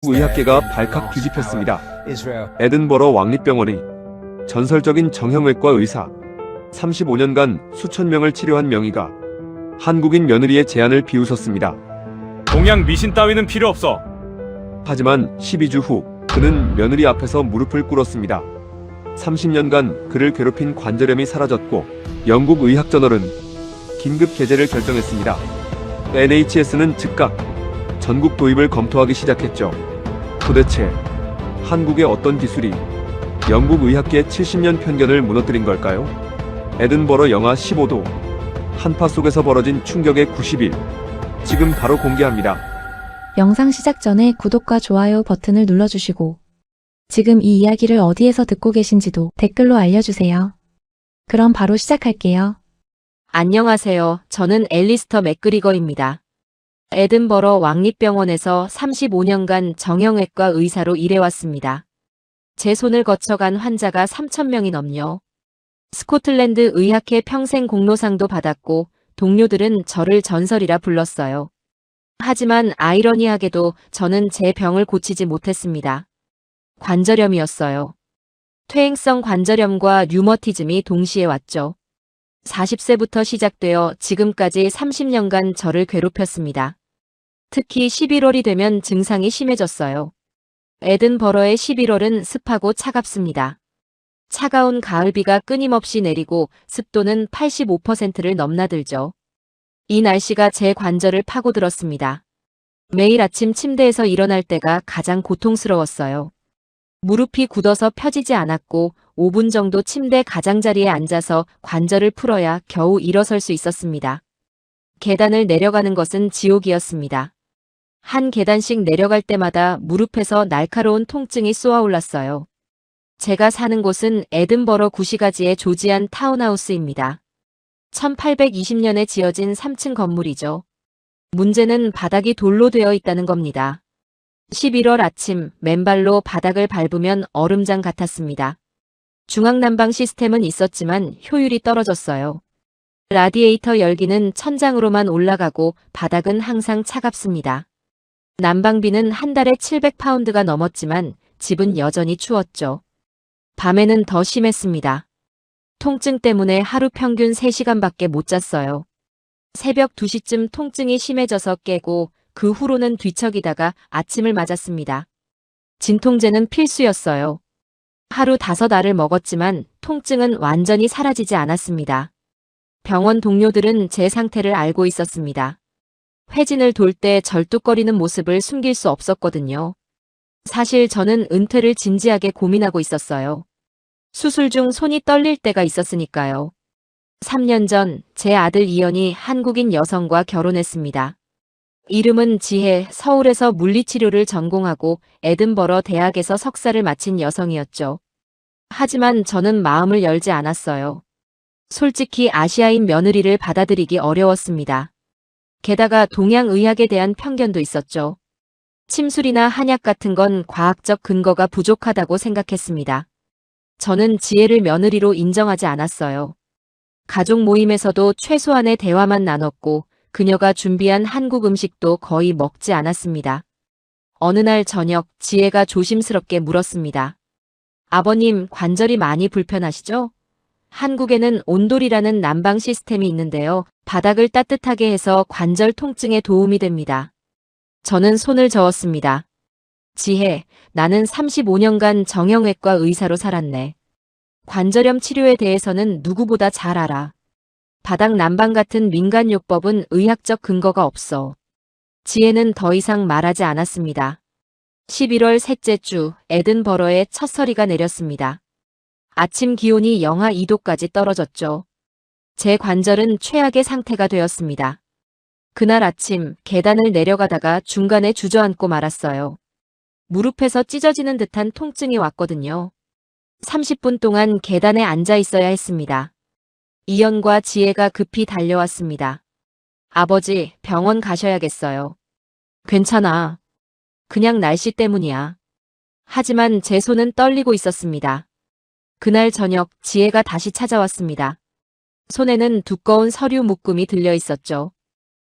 의학계가 발칵 뒤집혔습니다. 에든버러 왕립병원의 전설적인 정형외과 의사 35년간 수천 명을 치료한 명의가 한국인 며느리의 제안을 비웃었습니다. 동양 미신 따위는 필요 없어. 하지만 12주 후 그는 며느리 앞에서 무릎을 꿇었습니다. 30년간 그를 괴롭힌 관절염이 사라졌고 영국 의학저널은 긴급 게재를 결정했습니다. NHS는 즉각 전국 도입을 검토하기 시작했죠. 도대체 한국의 어떤 기술이 영국 의학계의 70년 편견을 무너뜨린 걸까요? 에든버러 영하 15도 한파 속에서 벌어진 충격의 90일 지금 바로 공개합니다. 영상 시작 전에 구독과 좋아요 버튼을 눌러주시고 지금 이 이야기를 어디에서 듣고 계신지도 댓글로 알려주세요. 그럼 바로 시작할게요. 안녕하세요. 저는 앨리스터 맥그리거입니다. 에든버러 왕립병원에서 35년간 정형외과 의사로 일해왔습니다. 제 손을 거쳐간 환자가 3,000명이 넘요. 스코틀랜드 의학회 평생 공로상도 받았고 동료들은 저를 전설이라 불렀어요. 하지만 아이러니하게도 저는 제 병을 고치지 못했습니다. 관절염이었어요. 퇴행성 관절염과 류머티즘이 동시에 왔죠. 40세부터 시작되어 지금까지 30년간 저를 괴롭혔습니다. 특히 11월이 되면 증상이 심해졌어요. 에든버러의 11월은 습하고 차갑습니다. 차가운 가을비가 끊임없이 내리고 습도는 85%를 넘나들죠. 이 날씨가 제 관절을 파고들었습니다. 매일 아침 침대에서 일어날 때가 가장 고통스러웠어요. 무릎이 굳어서 펴지지 않았고 5분 정도 침대 가장자리에 앉아서 관절을 풀어야 겨우 일어설 수 있었습니다. 계단을 내려가는 것은 지옥이었습니다. 한 계단씩 내려갈 때마다 무릎에서 날카로운 통증이 쏘아올랐어요. 제가 사는 곳은 에든버러 구시가지의 조지안 타운하우스입니다. 1820년에 지어진 3층 건물이죠. 문제는 바닥이 돌로 되어 있다는 겁니다. 11월 아침 맨발로 바닥을 밟으면 얼음장 같았습니다. 중앙난방 시스템은 있었지만 효율이 떨어졌어요. 라디에이터 열기는 천장으로만 올라가고 바닥은 항상 차갑습니다. 난방비는 한 달에 700파운드가 넘었지만 집은 여전히 추웠죠. 밤에는 더 심했습니다. 통증 때문에 하루 평균 3시간밖에 못 잤어요. 새벽 2시쯤 통증이 심해져서 깨고 그 후로는 뒤척이다가 아침을 맞았습니다. 진통제는 필수였어요. 하루 5알을 먹었지만 통증은 완전히 사라지지 않았습니다. 병원 동료들은 제 상태를 알고 있었습니다. 회진을 돌 때 절뚝거리는 모습을 숨길 수 없었거든요. 사실 저는 은퇴를 진지하게 고민하고 있었어요. 수술 중 손이 떨릴 때가 있었으니까요. 3년 전 제 아들 이연이 한국인 여성과 결혼했습니다. 이름은 지혜, 서울에서 물리치료를 전공하고 에든버러 대학에서 석사를 마친 여성이었죠. 하지만 저는 마음을 열지 않았어요. 솔직히 아시아인 며느리를 받아들이기 어려웠습니다. 게다가 동양의학에 대한 편견도 있었죠. 침술이나 한약 같은 건 과학적 근거가 부족하다고 생각했습니다. 저는 지혜를 며느리로 인정하지 않았어요. 가족 모임에서도 최소한의 대화만 나눴고 그녀가 준비한 한국 음식도 거의 먹지 않았습니다. 어느 날 저녁 지혜가 조심스럽게 물었습니다. 아버님, 관절이 많이 불편하시죠? 한국에는 온돌이라는 난방 시스템이 있는데요. 바닥을 따뜻하게 해서 관절 통증에 도움이 됩니다. 저는 손을 저었습니다. 지혜, 나는 35년간 정형외과 의사로 살았네. 관절염 치료에 대해서는 누구보다 잘 알아. 바닥 난방 같은 민간요법은 의학적 근거가 없어. 지혜는 더 이상 말하지 않았습니다. 11월 셋째 주 에든버러에 첫 서리가 내렸습니다. 아침 기온이 영하 2도까지 떨어졌죠. 제 관절은 최악의 상태가 되었습니다. 그날 아침 계단을 내려가다가 중간에 주저앉고 말았어요. 무릎에서 찢어지는 듯한 통증이 왔거든요. 30분 동안 계단에 앉아 있어야 했습니다. 이연과 지혜가 급히 달려왔습니다. 아버지, 병원 가셔야겠어요. 괜찮아. 그냥 날씨 때문이야. 하지만 제 손은 떨리고 있었습니다. 그날 저녁 지혜가 다시 찾아왔습니다. 손에는 두꺼운 서류 묶음이 들려 있었죠.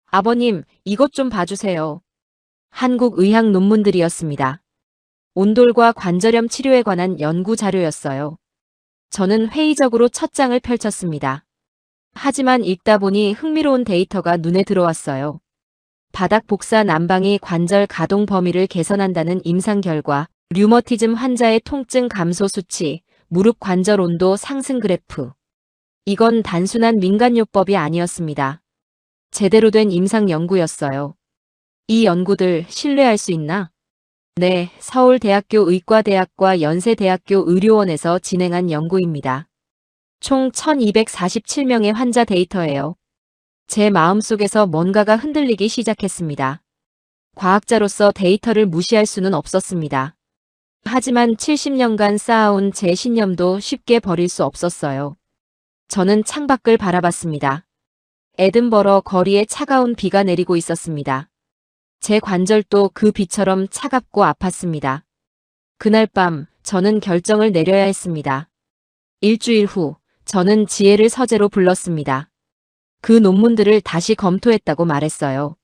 아버님, 이것 좀 봐주세요. 한국 의학 논문들이었습니다. 온돌과 관절염 치료에 관한 연구 자료였어요. 저는 회의적으로 첫 장을 펼쳤습니다. 하지만 읽다 보니 흥미로운 데이터가 눈에 들어왔어요. 바닥 복사 난방이 관절 가동 범위를 개선한다는 임상 결과, 류머티즘 환자의 통증 감소 수치, 무릎 관절 온도 상승 그래프. 이건 단순한 민간요법이 아니었습니다. 제대로 된 임상 연구였어요. 이 연구들 신뢰할 수 있나? 네, 서울대학교 의과대학과 연세대학교 의료원에서 진행한 연구입니다. 총 1247명의 환자 데이터예요. 제 마음속에서 뭔가가 흔들리기 시작했습니다. 과학자로서 데이터를 무시할 수는 없었습니다. 하지만 70년간 쌓아온 제 신념도 쉽게 버릴 수 없었어요. 저는 창밖을 바라봤습니다. 에든버러 거리에 차가운 비가 내리고 있었습니다. 제 관절도 그 비처럼 차갑고 아팠습니다. 그날 밤 저는 결정을 내려야 했습니다. 일주일 후 저는 지혜를 서재로 불렀습니다. 그 논문들을 다시 검토했다고 말했어요.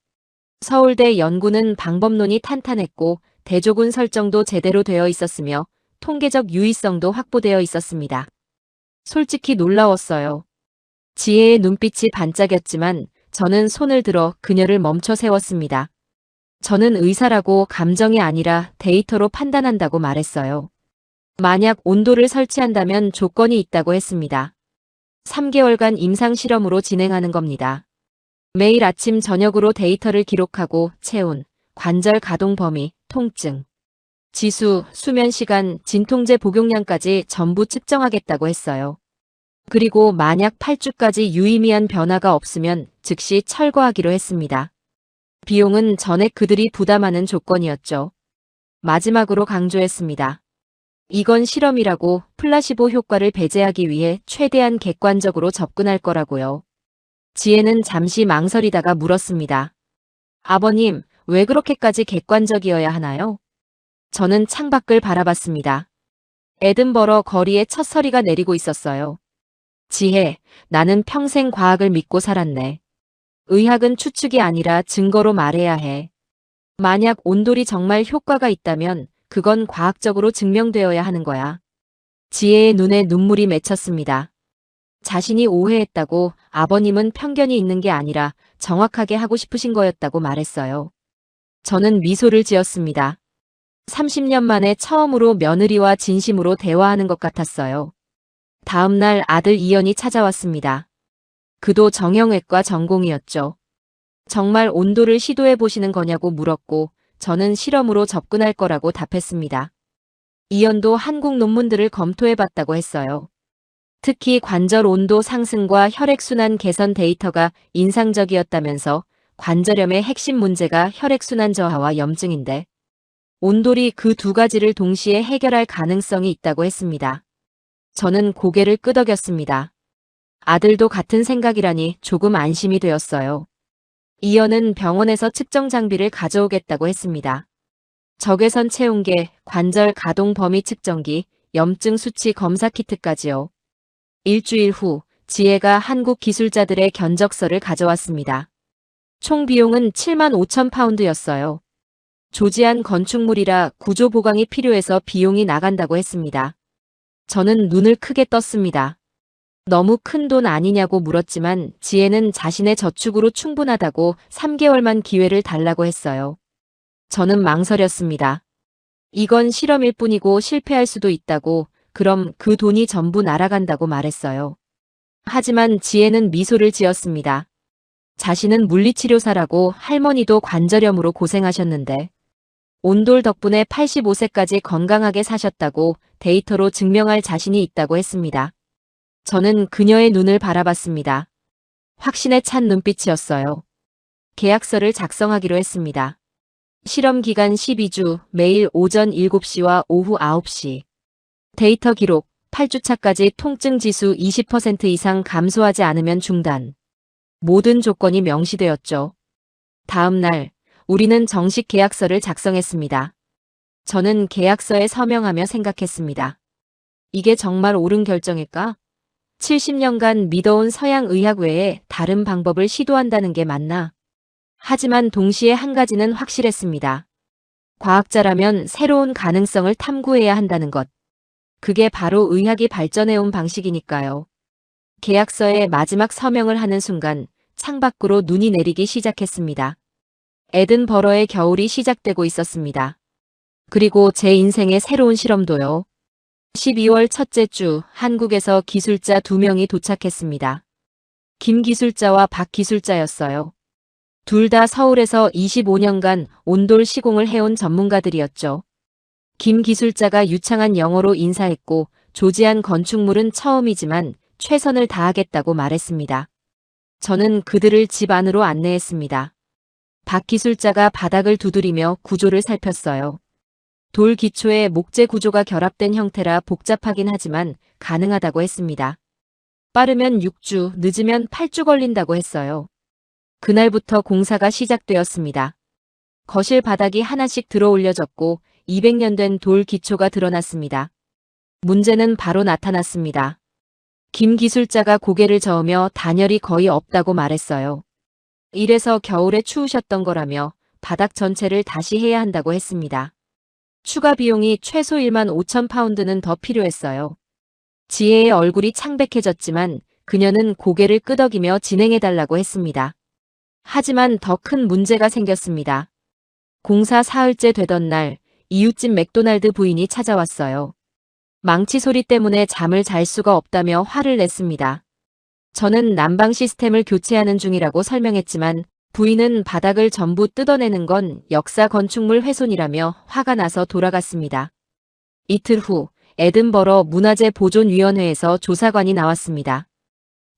서울대 연구는 방법론이 탄탄했고 대조군 설정도 제대로 되어 있었으며 통계적 유의성도 확보되어 있었습니다. 솔직히 놀라웠어요. 지혜의 눈빛이 반짝였지만 저는 손을 들어 그녀를 멈춰 세웠습니다. 저는 의사라고 감정이 아니라 데이터로 판단한다고 말했어요. 만약 온도를 설치한다면 조건이 있다고 했습니다. 3개월간 임상 실험으로 진행하는 겁니다. 매일 아침 저녁으로 데이터를 기록하고 체온, 관절 가동 범위, 통증, 지수, 수면 시간, 진통제 복용량까지 전부 측정하겠다고 했어요. 그리고 만약 8주까지 유의미한 변화가 없으면 즉시 철거하기로 했습니다. 비용은 전액 그들이 부담하는 조건이었죠. 마지막으로 강조했습니다. 이건 실험이라고 플라시보 효과를 배제하기 위해 최대한 객관적으로 접근할 거라고요. 지혜는 잠시 망설이다가 물었습니다. 아버님, 왜 그렇게까지 객관적이어야 하나요? 저는 창밖을 바라봤습니다. 에든버러 거리에 첫 서리가 내리고 있었어요. 지혜, 나는 평생 과학을 믿고 살았네. 의학은 추측이 아니라 증거로 말해야 해. 만약 온돌이 정말 효과가 있다면 그건 과학적으로 증명되어야 하는 거야. 지혜의 눈에 눈물이 맺혔습니다. 자신이 오해했다고 아버님은 편견이 있는 게 아니라 정확하게 하고 싶으신 거였다고 말했어요. 저는 미소를 지었습니다. 30년 만에 처음으로 며느리와 진심으로 대화하는 것 같았어요. 다음 날 아들 이현이 찾아왔습니다. 그도 정형외과 전공이었죠. 정말 온도를 시도해 보시는 거냐고 물었고 저는 실험으로 접근할 거라고 답했습니다. 이현도 한국 논문들을 검토해 봤다고 했어요. 특히 관절 온도 상승과 혈액순환 개선 데이터가 인상적이었다면서 관절염의 핵심 문제가 혈액순환 저하와 염증인데 온돌이 그 두 가지를 동시에 해결할 가능성이 있다고 했습니다. 저는 고개를 끄덕였습니다. 아들도 같은 생각이라니 조금 안심이 되었어요. 이현은 병원에서 측정 장비를 가져오겠다고 했습니다. 적외선 체온계, 관절 가동 범위 측정기, 염증 수치 검사 키트까지요. 일주일 후 지혜가 한국 기술자들의 견적서를 가져왔습니다. 총 비용은 7만 5천 파운드였어요. 조지한 건축물이라 구조 보강이 필요해서 비용이 나간다고 했습니다. 저는 눈을 크게 떴습니다. 너무 큰 돈 아니냐고 물었지만 지혜는 자신의 저축으로 충분하다고 3개월만 기회를 달라고 했어요. 저는 망설였습니다. 이건 실험일 뿐이고 실패할 수도 있다고, 그럼 그 돈이 전부 날아간다고 말했어요. 하지만 지혜는 미소를 지었습니다. 자신은 물리치료사라고 할머니도 관절염으로 고생하셨는데 온돌 덕분에 85세까지 건강하게 사셨다고 데이터로 증명할 자신이 있다고 했습니다. 저는 그녀의 눈을 바라봤습니다. 확신에 찬 눈빛이었어요. 계약서를 작성하기로 했습니다. 실험 기간 12주, 매일 오전 7시와 오후 9시. 데이터 기록, 8주차까지 통증 지수 20% 이상 감소하지 않으면 중단. 모든 조건이 명시되었죠. 다음 날, 우리는 정식 계약서를 작성했습니다. 저는 계약서에 서명하며 생각했습니다. 이게 정말 옳은 결정일까? 70년간 믿어온 서양 의학 외에 다른 방법을 시도한다는 게 맞나? 하지만 동시에 한 가지는 확실했습니다. 과학자라면 새로운 가능성을 탐구해야 한다는 것. 그게 바로 의학이 발전해온 방식이니까요. 계약서에 마지막 서명을 하는 순간 창밖으로 눈이 내리기 시작했습니다. 에든버러의 겨울이 시작되고 있었습니다. 그리고 제 인생의 새로운 실험도요. 12월 첫째 주 한국에서 기술자 2명이 도착했습니다. 김 기술자와 박 기술자였어요. 둘 다 서울에서 25년간 온돌 시공을 해온 전문가들이었죠. 김 기술자가 유창한 영어로 인사했고 조지한 건축물은 처음이지만 최선을 다하겠다고 말했습니다. 저는 그들을 집 안으로 안내했습니다. 박 기술자가 바닥을 두드리며 구조를 살폈어요. 돌 기초에 목재 구조가 결합된 형태라 복잡하긴 하지만 가능하다고 했습니다. 빠르면 6주, 늦으면 8주 걸린다고 했어요. 그날부터 공사가 시작되었습니다. 거실 바닥이 하나씩 들어 올려졌고 200년 된 돌 기초가 드러났습니다. 문제는 바로 나타났습니다. 김 기술자가 고개를 저으며 단열이 거의 없다고 말했어요. 이래서 겨울에 추우셨던 거라며 바닥 전체를 다시 해야 한다고 했습니다. 추가 비용이 최소 1만 5천 파운드는 더 필요했어요. 지혜의 얼굴이 창백해졌지만 그녀는 고개를 끄덕이며 진행해달라고 했습니다. 하지만 더 큰 문제가 생겼습니다. 공사 사흘째 되던 날 이웃집 맥도날드 부인이 찾아왔어요. 망치 소리 때문에 잠을 잘 수가 없다며 화를 냈습니다. 저는 난방 시스템을 교체하는 중이라고 설명했지만 부인은 바닥을 전부 뜯어내는 건 역사 건축물 훼손이라며 화가 나서 돌아갔습니다. 이틀 후 에든버러 문화재 보존위원회에서 조사관이 나왔습니다.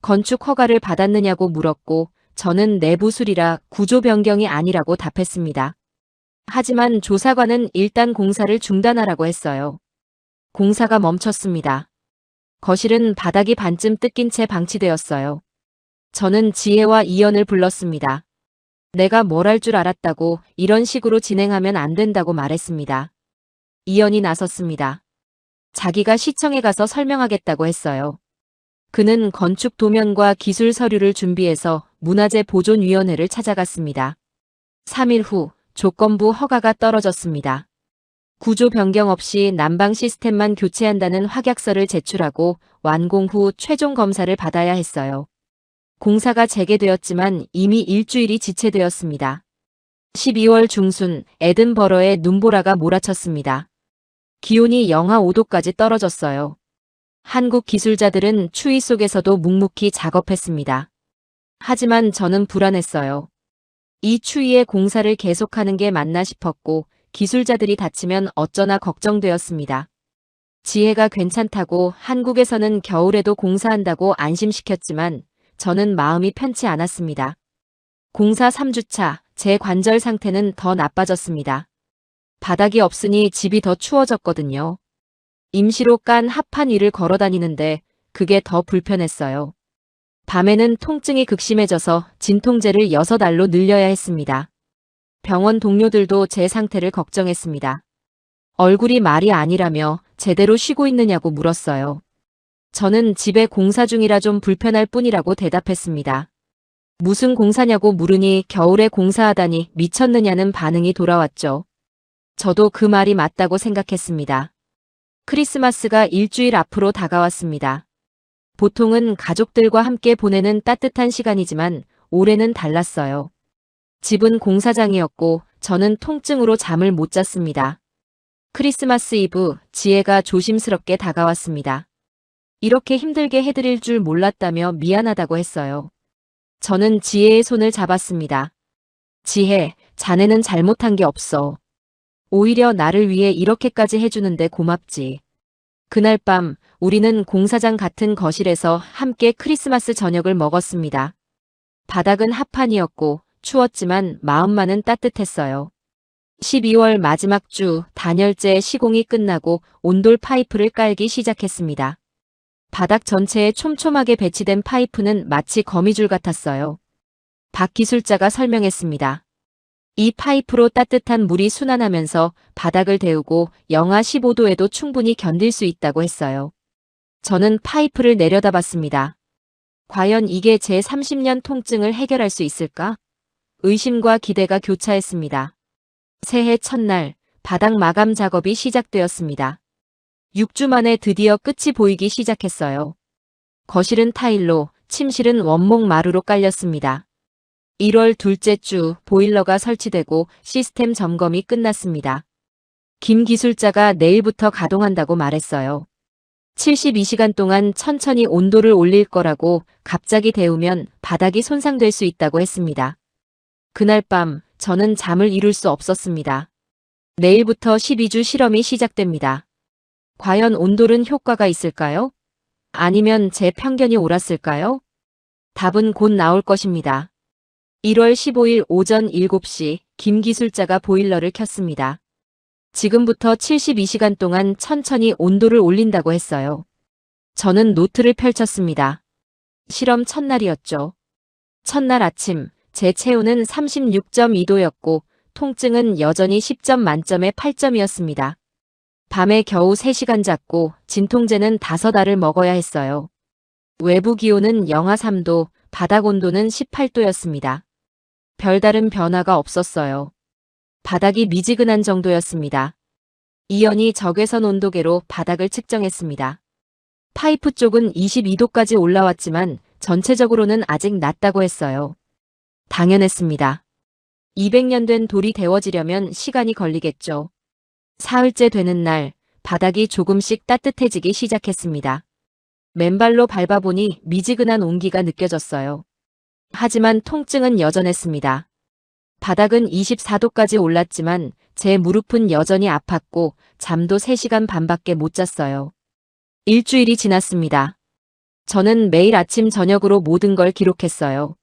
건축 허가를 받았느냐고 물었고 저는 내부 수리라 구조 변경이 아니라고 답했습니다. 하지만 조사관은 일단 공사를 중단하라고 했어요. 공사가 멈췄습니다. 거실은 바닥이 반쯤 뜯긴 채 방치되었어요. 저는 지혜와 이연을 불렀습니다. 내가 뭘 할 줄 알았다고 이런 식으로 진행하면 안 된다고 말했습니다. 이연이 나섰습니다. 자기가 시청에 가서 설명하겠다고 했어요. 그는 건축 도면과 기술 서류를 준비해서 문화재 보존위원회를 찾아갔습니다. 3일 후 조건부 허가가 떨어졌습니다. 구조 변경 없이 난방 시스템만 교체한다는 확약서를 제출하고 완공 후 최종 검사를 받아야 했어요. 공사가 재개되었지만 이미 일주일이 지체되었습니다. 12월 중순 에든버러에 눈보라가 몰아쳤습니다. 기온이 영하 5도까지 떨어졌어요. 한국 기술자들은 추위 속에서도 묵묵히 작업했습니다. 하지만 저는 불안했어요. 이 추위에 공사를 계속하는 게 맞나 싶었고 기술자들이 다치면 어쩌나 걱정되었습니다. 지혜가 괜찮다고 한국에서는 겨울에도 공사한다고 안심시켰지만 저는 마음이 편치 않았습니다. 공사 3주차, 제 관절 상태는 더 나빠졌습니다. 바닥이 없으니 집이 더 추워졌거든요. 임시로 깐 합판 위를 걸어 다니는데 그게 더 불편했어요. 밤에는 통증이 극심해져서 진통제를 6알로 늘려야 했습니다. 병원 동료들도 제 상태를 걱정했습니다. 얼굴이 말이 아니라며 제대로 쉬고 있느냐고 물었어요. 저는 집에 공사 중이라 좀 불편할 뿐이라고 대답했습니다. 무슨 공사냐고 물으니 겨울에 공사하다니 미쳤느냐는 반응이 돌아왔죠. 저도 그 말이 맞다고 생각했습니다. 크리스마스가 일주일 앞으로 다가왔습니다. 보통은 가족들과 함께 보내는 따뜻한 시간이지만 올해는 달랐어요. 집은 공사장이었고 저는 통증으로 잠을 못 잤습니다. 크리스마스 이브 지혜가 조심스럽게 다가왔습니다. 이렇게 힘들게 해드릴 줄 몰랐다며 미안하다고 했어요. 저는 지혜의 손을 잡았습니다. 지혜, 자네는 잘못한 게 없어. 오히려 나를 위해 이렇게까지 해주는데 고맙지. 그날 밤 우리는 공사장 같은 거실에서 함께 크리스마스 저녁을 먹었습니다. 바닥은 합판이었고 추웠지만 마음만은 따뜻했어요. 12월 마지막 주 단열재 시공이 끝나고 온돌 파이프를 깔기 시작했습니다. 바닥 전체에 촘촘하게 배치된 파이프는 마치 거미줄 같았어요. 박 기술자가 설명했습니다. 이 파이프로 따뜻한 물이 순환하면서 바닥을 데우고 영하 15도에도 충분히 견딜 수 있다고 했어요. 저는 파이프를 내려다봤습니다. 과연 이게 제 30년 통증을 해결할 수 있을까? 의심과 기대가 교차했습니다. 새해 첫날 바닥 마감 작업이 시작되었습니다. 6주 만에 드디어 끝이 보이기 시작했어요. 거실은 타일로, 침실은 원목 마루로 깔렸습니다. 1월 둘째 주 보일러가 설치되고 시스템 점검이 끝났습니다. 김 기술자가 내일부터 가동한다고 말했어요. 72시간 동안 천천히 온도를 올릴 거라고 갑자기 데우면 바닥이 손상될 수 있다고 했습니다. 그날 밤 저는 잠을 이룰 수 없었습니다. 내일부터 12주 실험이 시작됩니다. 과연 온돌은 효과가 있을까요? 아니면 제 편견이 옳았을까요? 답은 곧 나올 것입니다. 1월 15일 오전 7시 김 기술자가 보일러를 켰습니다. 지금부터 72시간 동안 천천히 온도를 올린다고 했어요. 저는 노트를 펼쳤습니다. 실험 첫날이었죠. 첫날 아침 제 체온은 36.2도였고 통증은 여전히 10점 만점에 8점이었습니다. 밤에 겨우 3시간 잤고 진통제는 5알을 먹어야 했어요. 외부 기온은 영하 3도, 바닥 온도는 18도였습니다. 별다른 변화가 없었어요. 바닥이 미지근한 정도였습니다. 이연이 적외선 온도계로 바닥을 측정했습니다. 파이프 쪽은 22도까지 올라왔지만 전체적으로는 아직 낮다고 했어요. 당연했습니다. 200년 된 돌이 데워지려면 시간이 걸리겠죠. 사흘째 되는 날 바닥이 조금씩 따뜻해지기 시작했습니다. 맨발로 밟아보니 미지근한 온기가 느껴졌어요. 하지만 통증은 여전했습니다. 바닥은 24도까지 올랐지만 제 무릎은 여전히 아팠고 잠도 3시간 반밖에 못 잤어요. 일주일이 지났습니다. 저는 매일 아침 저녁으로 모든 걸 기록했어요.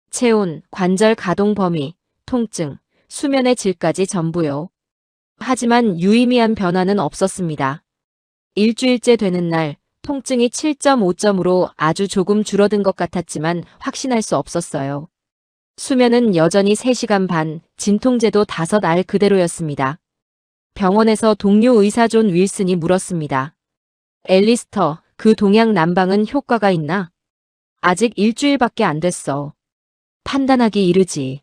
체온, 관절 가동 범위, 통증, 수면의 질까지 전부요. 하지만 유의미한 변화는 없었습니다. 일주일째 되는 날 통증이 7.5점으로 아주 조금 줄어든 것 같았지만 확신할 수 없었어요. 수면은 여전히 3시간 반, 진통제도 5알 그대로였습니다. 병원에서 동료 의사 존 윌슨이 물었습니다. 앨리스터, 그 동양 난방은 효과가 있나? 아직 일주일밖에 안 됐어. 판단하기 이르지.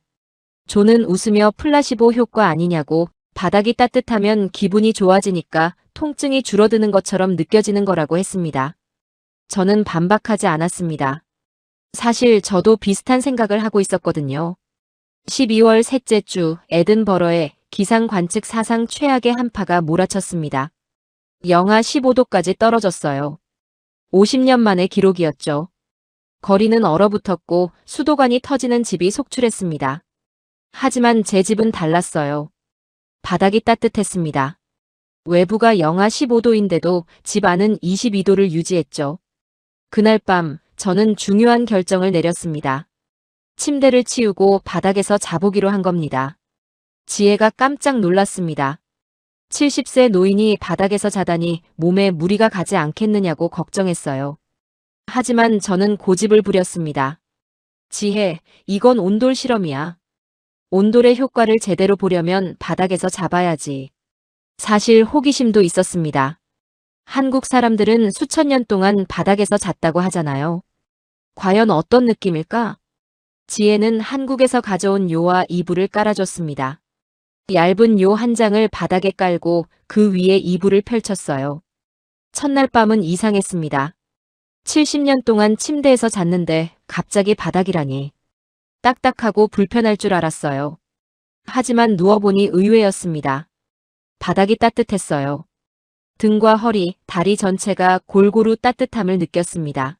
존은 웃으며 플라시보 효과 아니냐고, 바닥이 따뜻하면 기분이 좋아지니까 통증이 줄어드는 것처럼 느껴지는 거라고 했습니다. 저는 반박하지 않았습니다. 사실 저도 비슷한 생각을 하고 있었거든요. 12월 셋째 주 에든버러에 기상 관측 사상 최악의 한파가 몰아쳤습니다. 영하 15도까지 떨어졌어요. 50년 만의 기록이었죠. 거리는 얼어붙었고 수도관이 터지는 집이 속출했습니다. 하지만 제 집은 달랐어요. 바닥이 따뜻했습니다. 외부가 영하 15도인데도 집 안은 22도를 유지했죠. 그날 밤 저는 중요한 결정을 내렸습니다. 침대를 치우고 바닥에서 자보기로 한 겁니다. 지혜가 깜짝 놀랐습니다. 70세 노인이 바닥에서 자다니 몸에 무리가 가지 않겠느냐고 걱정했어요. 하지만 저는 고집을 부렸습니다. 지혜, 이건 온돌 실험이야. 온돌의 효과를 제대로 보려면 바닥에서 잡아야지. 사실 호기심도 있었습니다. 한국 사람들은 수천 년 동안 바닥에서 잤다고 하잖아요. 과연 어떤 느낌일까? 지혜는 한국에서 가져온 요와 이불을 깔아줬습니다. 얇은 요 한 장을 바닥에 깔고 그 위에 이불을 펼쳤어요. 첫날 밤은 이상했습니다. 70년 동안 침대에서 잤는데 갑자기 바닥이라니. 딱딱하고 불편할 줄 알았어요. 하지만 누워보니 의외였습니다. 바닥이 따뜻했어요. 등과 허리, 다리 전체가 골고루 따뜻함을 느꼈습니다.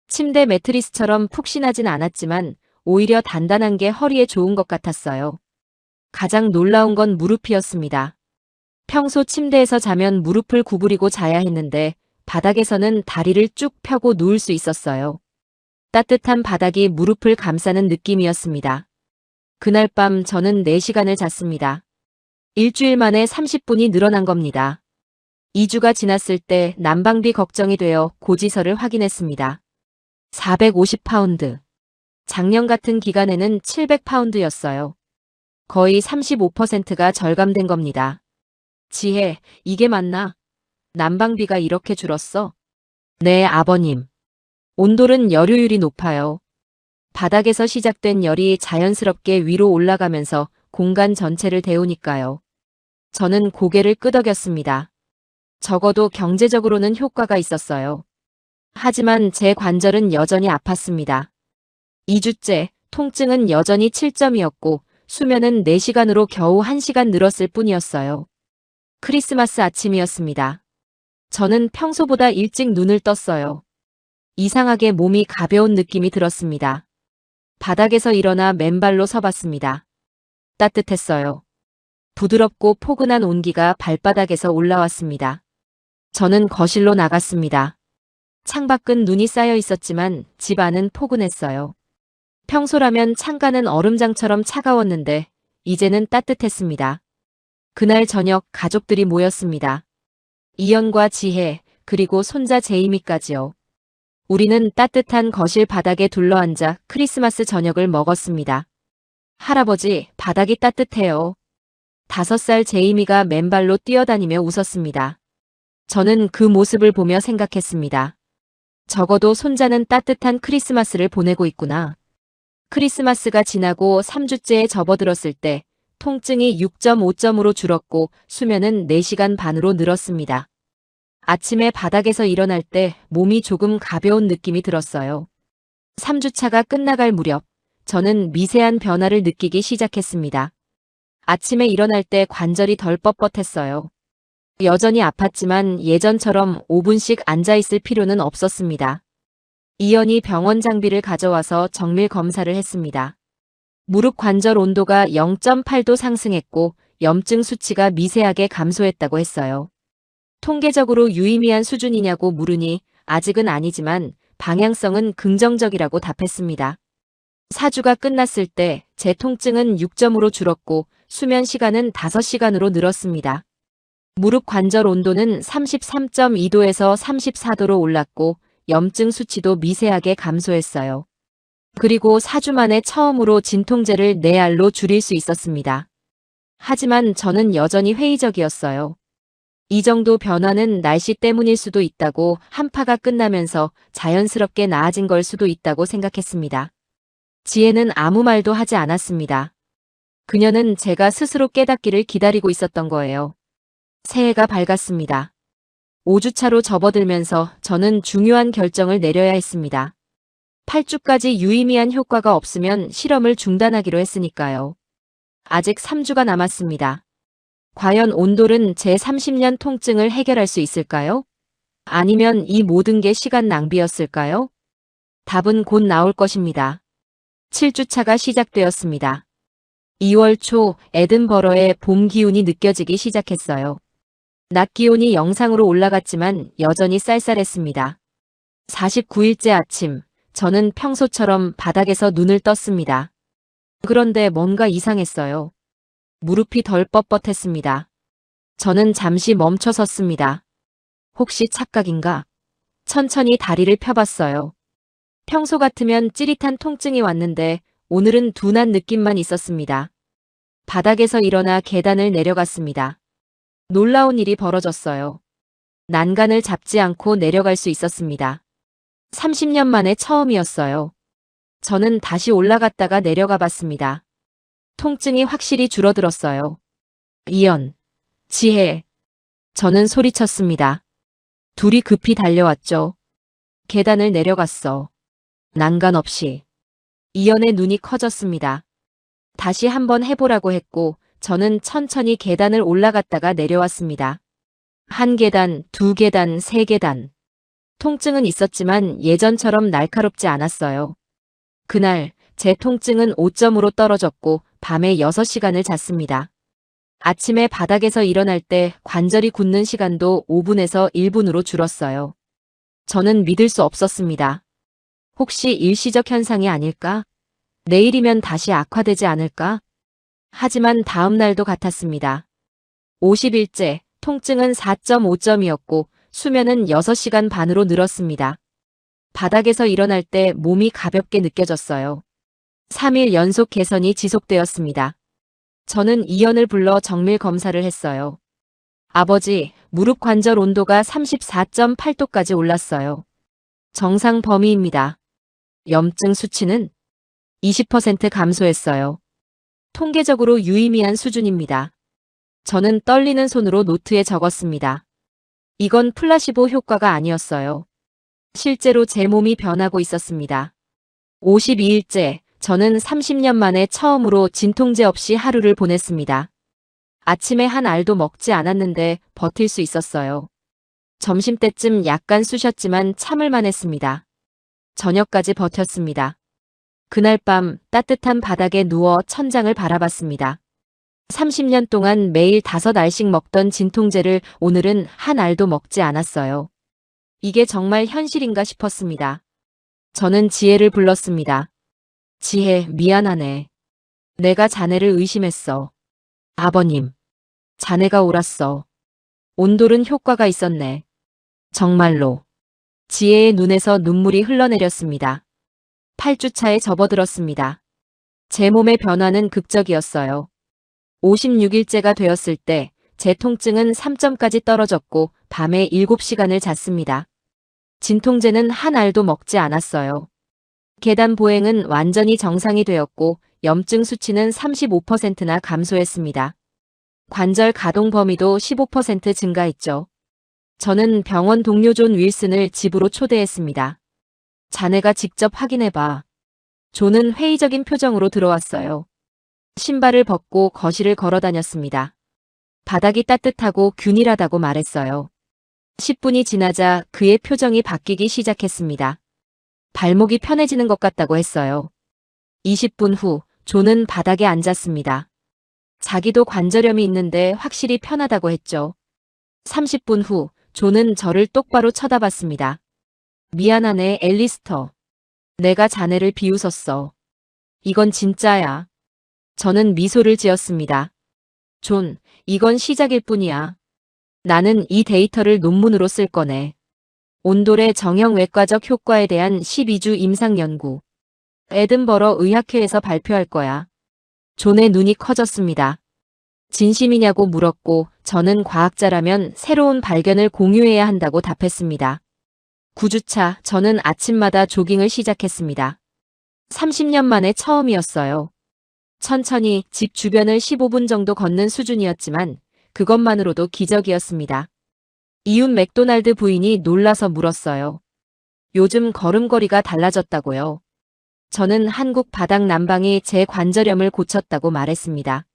침대 매트리스처럼 푹신하진 않았지만 오히려 단단한 게 허리에 좋은 것 같았어요. 가장 놀라운 건 무릎이었습니다. 평소 침대에서 자면 무릎을 구부리고 자야 했는데 바닥에서는 다리를 쭉 펴고 누울 수 있었어요. 따뜻한 바닥이 무릎을 감싸는 느낌이었습니다. 그날 밤 저는 4시간을 잤습니다. 일주일 만에 30분이 늘어난 겁니다. 2주가 지났을 때 난방비 걱정이 되어 고지서를 확인했습니다. 450파운드. 작년 같은 기간에는 700파운드였어요. 거의 35%가 절감된 겁니다. 지혜, 이게 맞나? 난방비가 이렇게 줄었어? 네, 아버님. 온돌은 열효율이 높아요. 바닥에서 시작된 열이 자연스럽게 위로 올라가면서 공간 전체를 데우니까요. 저는 고개를 끄덕였습니다. 적어도 경제적으로는 효과가 있었어요. 하지만 제 관절은 여전히 아팠습니다. 2주째 통증은 여전히 7점이었고 수면은 4시간으로 겨우 1시간 늘었을 뿐이었어요. 크리스마스 아침이었습니다. 저는 평소보다 일찍 눈을 떴어요. 이상하게 몸이 가벼운 느낌이 들었습니다. 바닥에서 일어나 맨발로 서봤습니다. 따뜻했어요. 부드럽고 포근한 온기가 발바닥에서 올라왔습니다. 저는 거실로 나갔습니다. 창밖은 눈이 쌓여 있었지만 집 안은 포근했어요. 평소라면 창가는 얼음장처럼 차가웠는데 이제는 따뜻했습니다. 그날 저녁 가족들이 모였습니다. 이연과 지혜, 그리고 손자 제이미까지요. 우리는 따뜻한 거실 바닥에 둘러앉아 크리스마스 저녁을 먹었습니다. 할아버지, 바닥이 따뜻해요. 5살 제이미가 맨발로 뛰어다니며 웃었습니다. 저는 그 모습을 보며 생각했습니다. 적어도 손자는 따뜻한 크리스마스를 보내고 있구나. 크리스마스가 지나고 3주째에 접어들었을 때 통증이 6.5점으로 줄었고 수면은 4시간 반으로 늘었습니다. 아침에 바닥에서 일어날 때 몸이 조금 가벼운 느낌이 들었어요. 3주차가 끝나갈 무렵 저는 미세한 변화를 느끼기 시작했습니다. 아침에 일어날 때 관절이 덜 뻣뻣했어요. 여전히 아팠지만 예전처럼 5분씩 앉아있을 필요는 없었습니다. 이연이 병원 장비를 가져와서 정밀 검사를 했습니다. 무릎 관절 온도가 0.8도 상승했고 염증 수치가 미세하게 감소했다고 했어요. 통계적으로 유의미한 수준이냐고 물으니 아직은 아니지만 방향성은 긍정적이라고 답했습니다. 4주가 끝났을 때 제 통증은 6점으로 줄었고 수면 시간은 5시간으로 늘었습니다. 무릎 관절 온도는 33.2도에서 34도로 올랐고 염증 수치도 미세하게 감소했어요. 그리고 4주 만에 처음으로 진통제를 4알로 줄일 수 있었습니다. 하지만 저는 여전히 회의적이었어요. 이 정도 변화는 날씨 때문일 수도 있다고 한파가 끝나면서 자연스럽게 나아진 걸 수도 있다고 생각했습니다. 지혜는 아무 말도 하지 않았습니다. 그녀는 제가 스스로 깨닫기를 기다리고 있었던 거예요. 새해가 밝았습니다. 5주차로 접어들면서 저는 중요한 결정을 내려야 했습니다. 8주까지 유의미한 효과가 없으면 실험을 중단하기로 했으니까요. 아직 3주가 남았습니다. 과연 온돌은 제 30년 통증을 해결할 수 있을까요? 아니면 이 모든 게 시간 낭비였을까요? 답은 곧 나올 것입니다. 7주차가 시작되었습니다. 2월 초 에든버러의 봄 기운이 느껴지기 시작했어요. 낮 기온이 영상으로 올라갔지만 여전히 쌀쌀했습니다. 49일째 아침, 저는 평소처럼 바닥에서 눈을 떴습니다. 그런데 뭔가 이상했어요. 무릎이 덜 뻣뻣했습니다. 저는 잠시 멈춰 섰습니다. 혹시 착각인가? 천천히 다리를 펴봤어요. 평소 같으면 찌릿한 통증이 왔는데 오늘은 둔한 느낌만 있었습니다. 바닥에서 일어나 계단을 내려갔습니다. 놀라운 일이 벌어졌어요. 난간을 잡지 않고 내려갈 수 있었습니다. 30년 만에 처음이었어요. 저는 다시 올라갔다가 내려가 봤습니다. 통증이 확실히 줄어들었어요. 이연, 지혜. 저는 소리쳤습니다. 둘이 급히 달려왔죠. 계단을 내려갔어. 난간 없이. 이연의 눈이 커졌습니다. 다시 한번 해보라고 했고 저는 천천히 계단을 올라갔다가 내려왔습니다. 1계단, 2계단, 3계단. 통증은 있었지만 예전처럼 날카롭지 않았어요. 그날 제 통증은 5점으로 떨어졌고 밤에 6시간을 잤습니다. 아침에 바닥에서 일어날 때 관절이 굳는 시간도 5분에서 1분으로 줄었어요. 저는 믿을 수 없었습니다. 혹시 일시적 현상이 아닐까? 내일이면 다시 악화되지 않을까? 하지만 다음 날도 같았습니다. 50일째, 통증은 4.5점이었고 수면은 6시간 반으로 늘었습니다. 바닥에서 일어날 때 몸이 가볍게 느껴졌어요. 3일 연속 개선이 지속되었습니다. 저는 이연을 불러 정밀 검사를 했어요. 아버지, 무릎 관절 온도가 34.8도까지 올랐어요. 정상 범위입니다. 염증 수치는 20% 감소했어요. 통계적으로 유의미한 수준입니다. 저는 떨리는 손으로 노트에 적었습니다. 이건 플라시보 효과가 아니었어요. 실제로 제 몸이 변하고 있었습니다. 52일째, 저는 30년 만에 처음으로 진통제 없이 하루를 보냈습니다. 아침에 한 알도 먹지 않았는데 버틸 수 있었어요. 점심때쯤 약간 쑤셨지만 참을만 했습니다. 저녁까지 버텼습니다. 그날 밤 따뜻한 바닥에 누워 천장을 바라봤습니다. 30년 동안 매일 5알씩 먹던 진통제를 오늘은 한 알도 먹지 않았어요. 이게 정말 현실인가 싶었습니다. 저는 지혜를 불렀습니다. 지혜, 미안하네. 내가 자네를 의심했어. 아버님, 자네가 옳았어. 온돌은 효과가 있었네. 정말로. 지혜의 눈에서 눈물이 흘러내렸습니다. 8주차에 접어들었습니다. 제 몸의 변화는 극적이었어요. 56일째가 되었을 때 제 통증은 3점까지 떨어졌고 밤에 7시간을 잤습니다. 진통제는 한 알도 먹지 않았어요. 계단 보행은 완전히 정상이 되었고 염증 수치는 35%나 감소했습니다. 관절 가동 범위도 15% 증가했죠. 저는 병원 동료 존 윌슨을 집으로 초대했습니다. 자네가 직접 확인해봐. 존은 회의적인 표정으로 들어왔어요. 신발을 벗고 거실을 걸어 다녔습니다. 바닥이 따뜻하고 균일하다고 말했어요. 10분이 지나자 그의 표정이 바뀌기 시작했습니다. 발목이 편해지는 것 같다고 했어요. 20분 후 존은 바닥에 앉았습니다. 자기도 관절염이 있는데 확실히 편하다고 했죠. 30분 후 존은 저를 똑바로 쳐다봤습니다. 미안하네, 앨리스터. 내가 자네를 비웃었어. 이건 진짜야. 저는 미소를 지었습니다. 존, 이건 시작일 뿐이야. 나는 이 데이터를 논문으로 쓸 거네. 온돌의 정형외과적 효과에 대한 12주 임상 연구. 에든버러 의학회에서 발표할 거야. 존의 눈이 커졌습니다. 진심이냐고 물었고 저는 과학자라면 새로운 발견을 공유해야 한다고 답했습니다. 9주차, 저는 아침마다 조깅을 시작했습니다. 30년 만에 처음이었어요. 천천히 집 주변을 15분 정도 걷는 수준이었지만 그것만으로도 기적이었습니다. 이웃 맥도날드 부인이 놀라서 물었어요. 요즘 걸음걸이가 달라졌다고요. 저는 한국 바닥 난방이 제 관절염을 고쳤다고 말했습니다.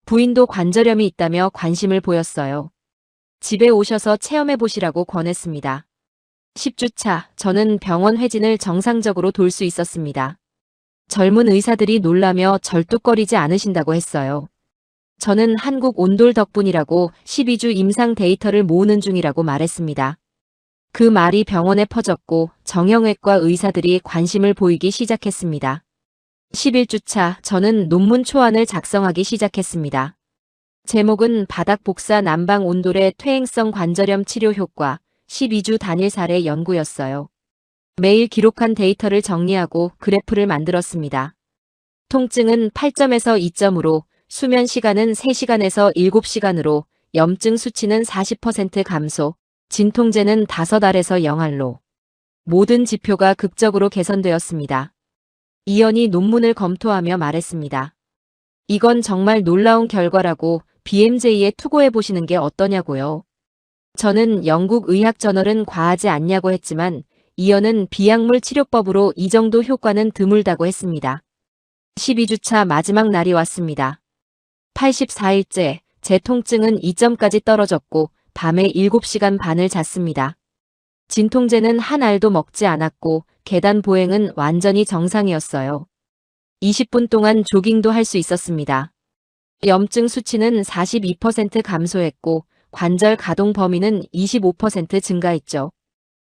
부인도 관절염이 있다며 관심을 보였어요. 집에 오셔서 체험해 보시라고 권했습니다. 10주차, 저는 병원 회진을 정상적으로 돌 수 있었습니다. 젊은 의사들이 놀라며 절뚝거리지 않으신다고 했어요. 저는 한국 온돌 덕분이라고 12주 임상 데이터를 모으는 중이라고 말했습니다. 그 말이 병원에 퍼졌고 정형외과 의사들이 관심을 보이기 시작했습니다. 11주차, 저는 논문 초안을 작성하기 시작했습니다. 제목은 바닥 복사 난방 온돌의 퇴행성 관절염 치료 효과 12주 단일 사례 연구였어요. 매일 기록한 데이터를 정리하고 그래프를 만들었습니다. 통증은 8점에서 2점으로, 수면 시간은 3시간에서 7시간으로, 염증 수치는 40% 감소, 진통제는 5알에서 0알로. 모든 지표가 극적으로 개선되었습니다. 이연이 논문을 검토하며 말했습니다. 이건 정말 놀라운 결과라고 BMJ에 투고해 보시는 게 어떠냐고요. 저는 영국 의학 저널은 과하지 않냐고 했지만 이연은 비약물 치료법으로 이 정도 효과는 드물다고 했습니다. 12주차 마지막 날이 왔습니다. 84일째, 제 통증은 2점까지 떨어졌고 밤에 7시간 반을 잤습니다. 진통제는 한 알도 먹지 않았고 계단 보행은 완전히 정상이었어요. 20분 동안 조깅도 할 수 있었습니다. 염증 수치는 42% 감소했고 관절 가동 범위는 25% 증가했죠.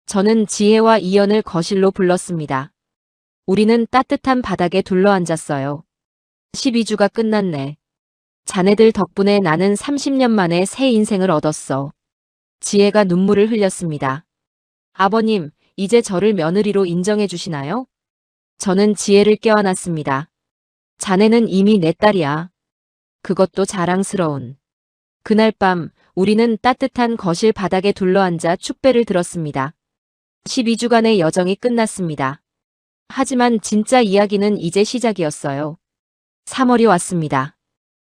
저는 지혜와 이연을 거실로 불렀습니다. 우리는 따뜻한 바닥에 둘러앉았어요. 12주가 끝났네. 자네들 덕분에 나는 30년 만에 새 인생을 얻었어. 지혜가 눈물을 흘렸습니다. 아버님, 이제 저를 며느리로 인정해 주시나요? 저는 지혜를 껴안았습니다. 자네는 이미 내 딸이야. 그것도 자랑스러운. 그날 밤 우리는 따뜻한 거실 바닥에 둘러앉아 축배를 들었습니다. 12주간의 여정이 끝났습니다. 하지만 진짜 이야기는 이제 시작이었어요. 3월이 왔습니다.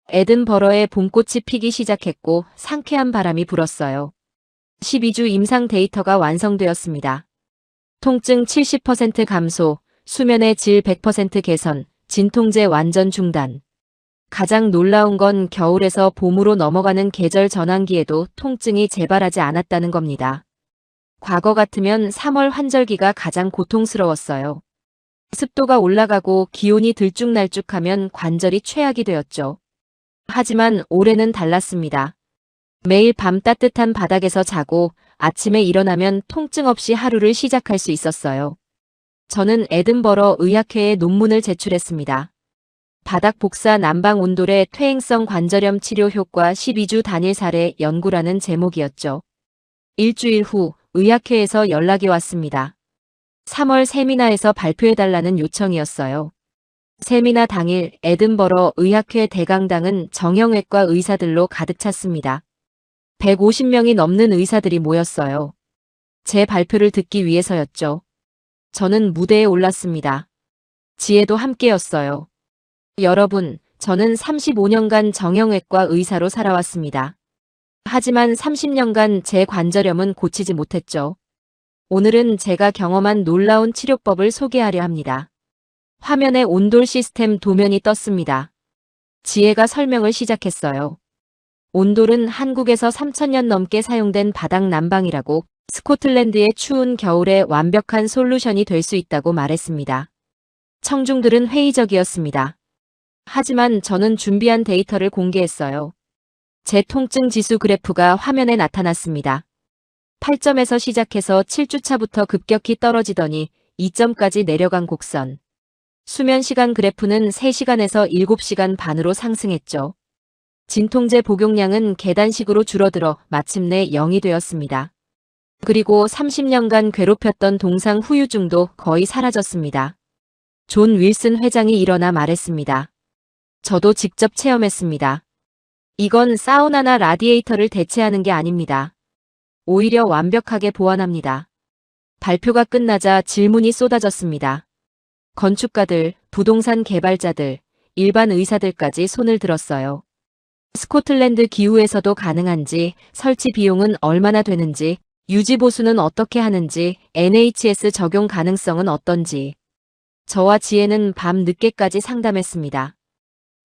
에든버러에 봄꽃이 피기 시작했고 상쾌한 바람이 불었어요. 12주 임상 데이터가 완성되었습니다. 통증 70% 감소, 수면의 질 100% 개선, 진통제 완전 중단. 가장 놀라운 건 겨울에서 봄으로 넘어가는 계절 전환기에도 통증이 재발하지 않았다는 겁니다. 과거 같으면 3월 환절기가 가장 고통스러웠어요. 습도가 올라가고 기온이 들쭉날쭉하면 관절이 최악이 되었죠. 하지만 올해는 달랐습니다. 매일 밤 따뜻한 바닥에서 자고 아침에 일어나면 통증 없이 하루를 시작할 수 있었어요. 저는 에든버러 의학회에 논문을 제출했습니다. 바닥 복사 난방 온돌의 퇴행성 관절염 치료 효과 12주 단일 사례 연구라는 제목이었죠. 일주일 후 의학회에서 연락이 왔습니다. 3월 세미나에서 발표해달라는 요청이었어요. 세미나 당일 에든버러 의학회 대강당은 정형외과 의사들로 가득 찼습니다. 150명이 넘는 의사들이 모였어요. 제 발표를 듣기 위해서였죠. 저는 무대에 올랐습니다. 지혜도 함께였어요. 여러분, 저는 35년간 정형외과 의사로 살아왔습니다. 하지만 30년간 제 관절염은 고치지 못했죠. 오늘은 제가 경험한 놀라운 치료법을 소개하려 합니다. 화면에 온돌 시스템 도면이 떴습니다. 지혜가 설명을 시작했어요. 온돌은 한국에서 3000년 넘게 사용된 바닥 난방이라고 스코틀랜드의 추운 겨울에 완벽한 솔루션이 될 수 있다고 말했습니다. 청중들은 회의적이었습니다. 하지만 저는 준비한 데이터를 공개했어요. 제 통증 지수 그래프가 화면에 나타났습니다. 8점에서 시작해서 7주차부터 급격히 떨어지더니 2점까지 내려간 곡선. 수면 시간 그래프는 3시간에서 7시간 반으로 상승했죠. 진통제 복용량은 계단식으로 줄어들어 마침내 0이 되었습니다. 그리고 30년간 괴롭혔던 동상 후유증도 거의 사라졌습니다. 존 윌슨 회장이 일어나 말했습니다. 저도 직접 체험했습니다. 이건 사우나나 라디에이터를 대체하는 게 아닙니다. 오히려 완벽하게 보완합니다. 발표가 끝나자 질문이 쏟아졌습니다. 건축가들, 부동산 개발자들, 일반 의사들까지 손을 들었어요. 스코틀랜드 기후에서도 가능한지, 설치 비용은 얼마나 되는지, 유지 보수는 어떻게 하는지, NHS 적용 가능성은 어떤지. 저와 지혜는 밤 늦게까지 상담했습니다.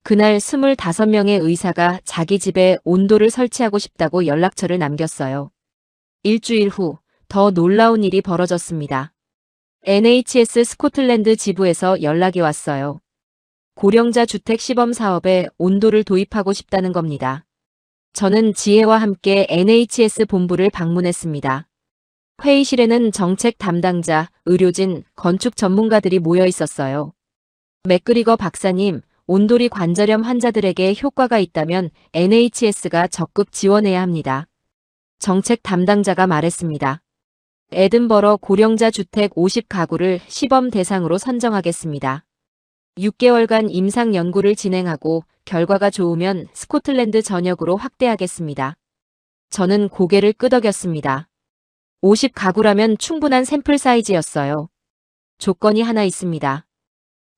그날 25명의 의사가 자기 집에 온돌을 설치하고 싶다고 연락처를 남겼어요. 일주일 후 더 놀라운 일이 벌어졌습니다. NHS 스코틀랜드 지부에서 연락이 왔어요. 고령자 주택 시범 사업에 온돌을 도입하고 싶다는 겁니다. 저는 지혜와 함께 NHS 본부를 방문했습니다. 회의실에는 정책 담당자, 의료진, 건축 전문가들이 모여 있었어요. 맥그리거 박사님, 온돌이 관절염 환자들에게 효과가 있다면 NHS가 적극 지원해야 합니다. 정책 담당자가 말했습니다. 에든버러 고령자 주택 50가구를 시범 대상으로 선정하겠습니다. 6개월간 임상 연구를 진행하고 결과가 좋으면 스코틀랜드 전역으로 확대하겠습니다. 저는 고개를 끄덕였습니다. 50가구라면 충분한 샘플 사이즈였어요. 조건이 하나 있습니다.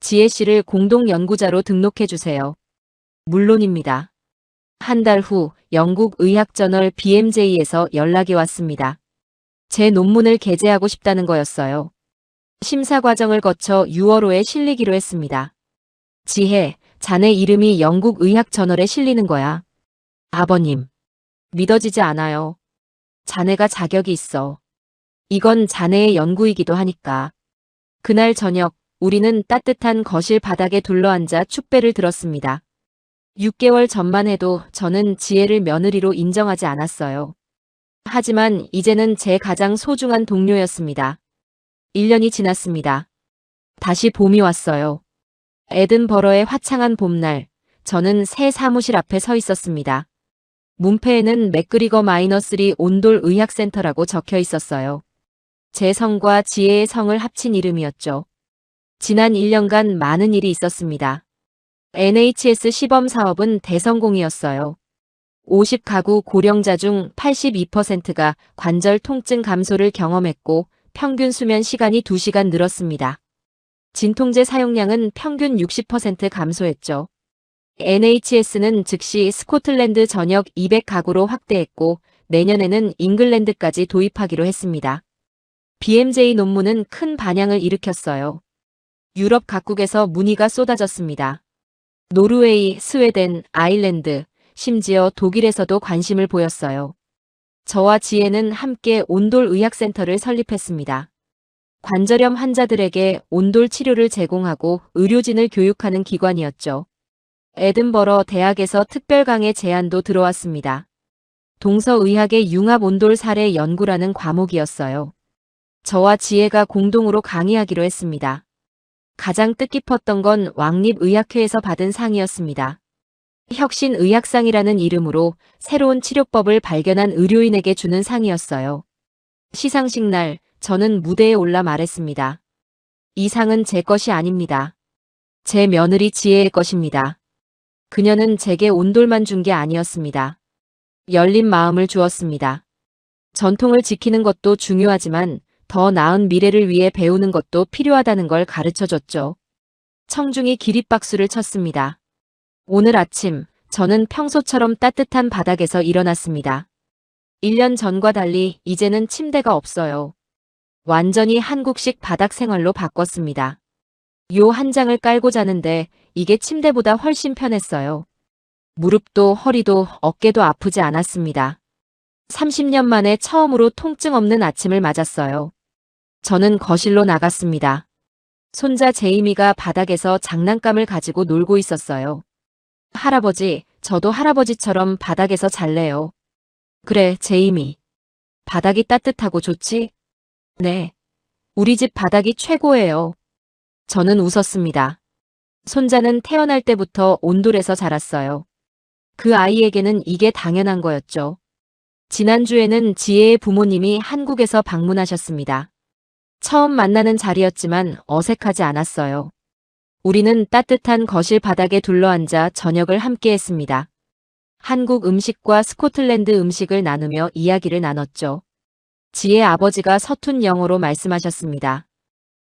지혜 씨를 공동 연구자로 등록해 주세요. 물론입니다. 한 달 후 영국 의학저널 BMJ에서 연락이 왔습니다. 제 논문을 게재하고 싶다는 거였어요. 심사 과정을 거쳐 6월호에 실리기로 했습니다. 지혜, 자네 이름이 영국 의학저널에 실리는 거야. 아버님. 믿어지지 않아요. 자네가 자격이 있어. 이건 자네의 연구이기도 하니까. 그날 저녁, 우리는 따뜻한 거실 바닥에 둘러앉아 축배를 들었습니다. 6개월 전만 해도 저는 지혜를 며느리로 인정하지 않았어요. 하지만 이제는 제 가장 소중한 동료였습니다. 1년이 지났습니다. 다시 봄이 왔어요. 에든버러의 화창한 봄날, 저는 새 사무실 앞에 서 있었습니다. 문패에는 맥그리거 -3 온돌 의학센터라고 적혀 있었어요. 제 성과 지혜의 성을 합친 이름이었죠. 지난 1년간 많은 일이 있었습니다. NHS 시범 사업은 대성공이었어요. 50가구 고령자 중 82%가 관절 통증 감소를 경험했고 평균 수면 시간이 2시간 늘었습니다. 진통제 사용량은 평균 60% 감소했죠. NHS는 즉시 스코틀랜드 전역 200가구로 확대했고 내년에는 잉글랜드까지 도입하기로 했습니다. BMJ 논문은 큰 반향을 일으켰어요. 유럽 각국에서 문의가 쏟아졌습니다. 노르웨이, 스웨덴, 아일랜드, 심지어 독일에서도 관심을 보였어요. 저와 지혜는 함께 온돌 의학센터를 설립했습니다. 관절염 환자들에게 온돌 치료를 제공하고 의료진을 교육하는 기관이었죠. 에든버러 대학에서 특별 강의 제안도 들어왔습니다. 동서의학의 융합 온돌 사례 연구라는 과목이었어요. 저와 지혜가 공동으로 강의하기로 했습니다. 가장 뜻깊었던 건 왕립의학회에서 받은 상이었습니다. 혁신의학상이라는 이름으로 새로운 치료법을 발견한 의료인에게 주는 상이었어요. 시상식 날 저는 무대에 올라 말했습니다. 이 상은 제 것이 아닙니다. 제 며느리 지혜의 것입니다. 그녀는 제게 온돌만 준 게 아니었습니다. 열린 마음을 주었습니다. 전통을 지키는 것도 중요하지만 더 나은 미래를 위해 배우는 것도 필요하다는 걸 가르쳐줬죠. 청중이 기립박수를 쳤습니다. 오늘 아침 저는 평소처럼 따뜻한 바닥에서 일어났습니다. 1년 전과 달리 이제는 침대가 없어요. 완전히 한국식 바닥 생활로 바꿨습니다. 요 한 장을 깔고 자는데 이게 침대보다 훨씬 편했어요. 무릎도 허리도 어깨도 아프지 않았습니다. 30년 만에 처음으로 통증 없는 아침을 맞았어요. 저는 거실로 나갔습니다. 손자 제이미가 바닥에서 장난감을 가지고 놀고 있었어요. 할아버지, 저도 할아버지처럼 바닥에서 잘래요. 그래, 제이미. 바닥이 따뜻하고 좋지? 네. 우리 집 바닥이 최고예요. 저는 웃었습니다. 손자는 태어날 때부터 온돌에서 자랐어요. 그 아이에게는 이게 당연한 거였죠. 지난주에는 지혜의 부모님이 한국에서 방문하셨습니다. 처음 만나는 자리였지만 어색하지 않았어요. 우리는 따뜻한 거실 바닥에 둘러앉아 저녁을 함께 했습니다. 한국 음식과 스코틀랜드 음식을 나누며 이야기를 나눴죠. 지혜 아버지가 서툰 영어로 말씀하셨습니다.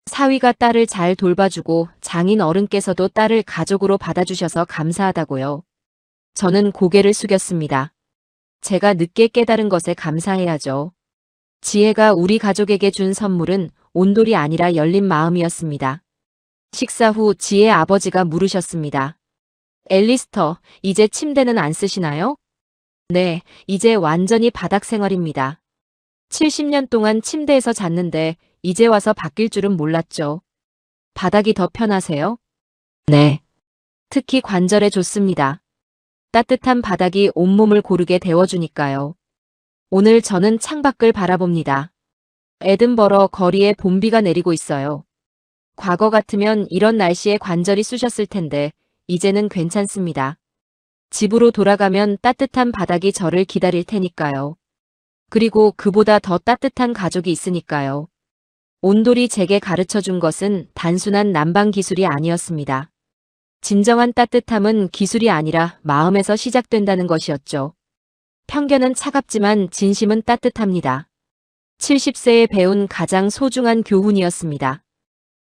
사위가 딸을 잘 돌봐주고 장인 어른께서도 딸을 가족으로 받아주셔서 감사하다고요. 저는 고개를 숙였습니다. 제가 늦게 깨달은 것에 감사해야죠. 지혜가 우리 가족에게 준 선물은 온돌이 아니라 열린 마음이었습니다. 식사 후 지혜 아버지가 물으셨습니다. 앨리스터, 이제 침대는 안 쓰시나요? 네, 이제 완전히 바닥 생활입니다. 70년 동안 침대에서 잤는데 이제 와서 바뀔 줄은 몰랐죠. 바닥이 더 편하세요? 네. 특히 관절에 좋습니다. 따뜻한 바닥이 온몸을 고르게 데워주니까요. 오늘 저는 창밖을 바라봅니다. 에든버러 거리에 봄비가 내리고 있어요. 과거 같으면 이런 날씨에 관절이 쑤셨을 텐데 이제는 괜찮습니다. 집으로 돌아가면 따뜻한 바닥이 저를 기다릴 테니까요. 그리고 그보다 더 따뜻한 가족이 있으니까요. 온돌이 제게 가르쳐준 것은 단순한 난방 기술이 아니었습니다. 진정한 따뜻함은 기술이 아니라 마음에서 시작된다는 것이었죠. 편견은 차갑지만 진심은 따뜻합니다. 70세에 배운 가장 소중한 교훈이었습니다.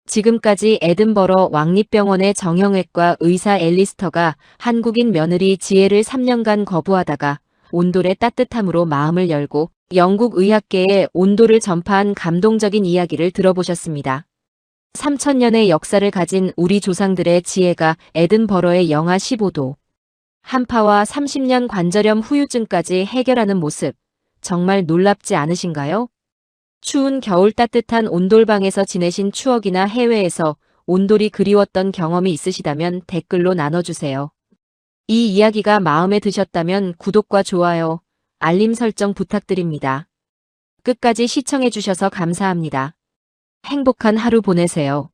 지금까지 에든버러 왕립병원의 정형외과 의사 앨리스터가 한국인 며느리 지혜를 3년간 거부하다가 온돌의 따뜻함으로 마음을 열고 영국 의학계에 온돌을 전파한 감동적인 이야기를 들어보셨습니다. 3000년의 역사를 가진 우리 조상들의 지혜가 에든버러의 영하 15도, 한파와 30년 관절염 후유증까지 해결하는 모습, 정말 놀랍지 않으신가요? 추운 겨울 따뜻한 온돌방에서 지내신 추억이나 해외에서 온돌이 그리웠던 경험이 있으시다면 댓글로 나눠주세요. 이 이야기가 마음에 드셨다면 구독과 좋아요, 알림 설정 부탁드립니다. 끝까지 시청해주셔서 감사합니다. 행복한 하루 보내세요.